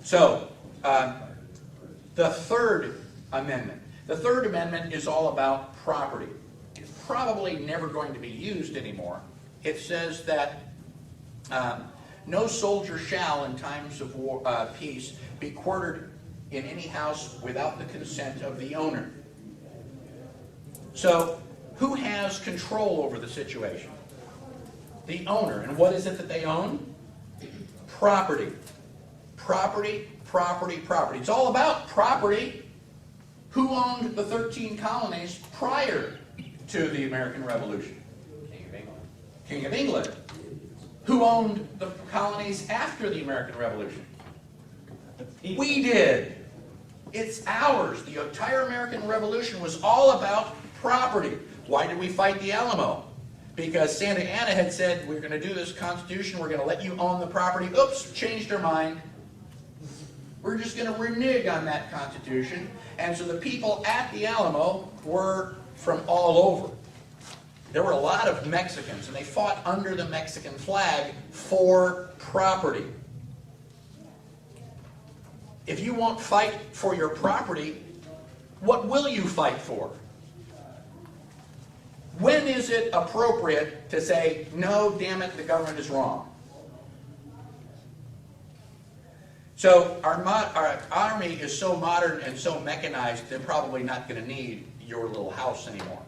So, the Third Amendment. The Third Amendment is all about property. It's probably never going to be used anymore. It says that no soldier shall, in times of war, peace, be quartered in any house without the consent of the owner. So, who has control over the situation? The owner. And what is it that they own? Property. Property, property, property. It's all about property. Who owned the 13 colonies prior to the American Revolution? King of England. King of England. Who owned the colonies after the American Revolution? We did. It's ours. The entire American Revolution was all about property. Why did we fight the Alamo? Because Santa Anna had said, we're going to do this Constitution, we're going to let you own the property. Oops, changed our mind. We're just going to renege on that Constitution. And so the people at the Alamo were from all over. There were a lot of Mexicans, and they fought under the Mexican flag for property. If you won't fight for your property, what will you fight for? When is it appropriate to say, no, damn it, the government is wrong? So our army is so modern and so mechanized, they're probably not going to need your little house anymore.